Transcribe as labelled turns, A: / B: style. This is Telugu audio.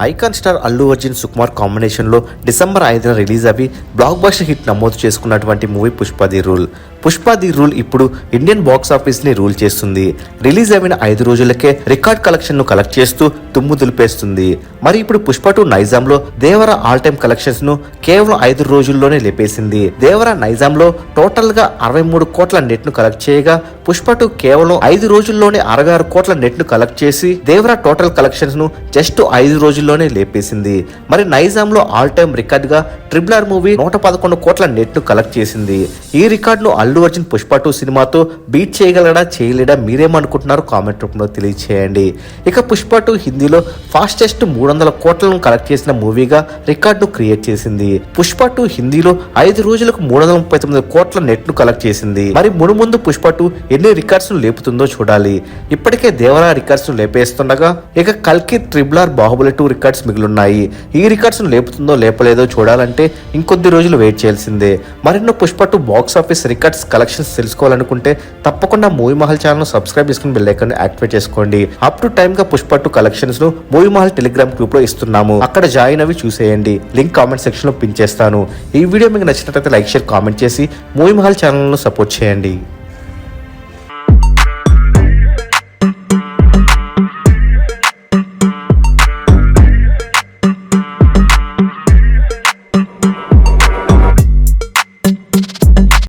A: ఐకాన్ స్టార్ అల్లు అర్జున్ సుకుమార్ కాంబినేషన్లో డిసెంబర్ 5న రిలీజ్ అవి బ్లాక్ బస్టర్ హిట్ నమోదు చేసుకున్నటువంటి movie Pushpa the rule. Pushpa the rule ఇప్పుడు ఇండియన్ బాక్స్ ఆఫీస్ ని రూల్ చేస్తుంది. రిలీజ్ అయిన 5 రోజులకే రికార్డ్ కలెక్షన్ ను కలెక్ట్ చేస్తూ దుమ్ము దులిపేస్తుంది. మరి ఇప్పుడు పుష్ప 2 నైజాంలో దేవర ఆల్ టైమ్ కలెక్షన్స్ ను కేవలం 5 రోజుల్లోనే లేపేసింది. దేవర నైజాంలో టోటల్ గా 63 కోట్ల నెట్ ను కలెక్ట్ చేయగా పుష్ప 2 కేవలం 5 రోజుల్లోనే 66 కోట్ల నెట్ ను కలెక్ట్ చేసి దేవర టోటల్ కలెక్షన్స్ ను జస్ట్ 5 రోజుల్లోనే లేపేసింది. మరి నైజాంలో ఆల్ టైమ్ రికార్డ్ గా ట్రిపుల్ ఆర్ మూవీ 111 కోట్ల నెట్ ను కలెక్ట్ చేసింది. ఈ రికార్డ్ ను అల్లు అర్జున్ పుష్ప 2 సినిమాతో బీట్ చేయగలడా చేయలేడా మీరేమనుకుంటున్నారు కామెంట్ రూపంలో తెలియచేయండి. ఇక పుష్ప 2 హిందీలో ఫాస్టెస్ట్ 300 కోట్లను కలెక్ట్ చేసిన మూవీగా రికార్డు క్రియేట్ చేసింది. పుష్ప 2 హిందీలో 5 రోజులకు 339 కోట్ల నెట్ ను కలెక్ట్ చేసింది. మరి ముందు పుష్ప 2 ఎన్ని రికార్డ్స్ ను లేపుతుందో చూడాలి. ఇప్పటికే దేవరా రికార్డ్స్ ను లేపేస్తుండగా ఇక కల్కి ట్రిపుల్ ఆర్ బాహుబలి 2 రికార్డ్స్ మిగిలిన్నాయి. ఈ రికార్డ్స్ ను లేపుతుందో లేపలేదో చూడాలంటే ఇంకొద్ది రోజులు వెయిట్ చేయాల్సిందే. మరెన్నో Pushpa 2 box office records collections తెలుసుకోవాలనుకుంటే తప్పకుండా మూవీ మహల్ ఛానల్ సబ్స్క్రైబ్ చేసుకుని బెల్ ఐకాన్ యాక్టివేట్ చేసుకోండి. అప్ టు టైమ్ గా పుష్ప 2 కలెక్షన్స్ ను మూవీ మహల్ టెలిగ్రామ్ గ్రూప్ లో ఇస్తున్నాము. అక్కడ జాయిన్ అవి చూసేయండి. లింక్ కామెంట్ సెక్షన్ లో పిన్ చేస్తాను. ఈ వీడియో మీకు నచ్చినట్లయితే లైక్ షేర్ కామెంట్ చేసి మూవీ మహల్ ఛానల్ ను సపోర్ట్ చేయండి.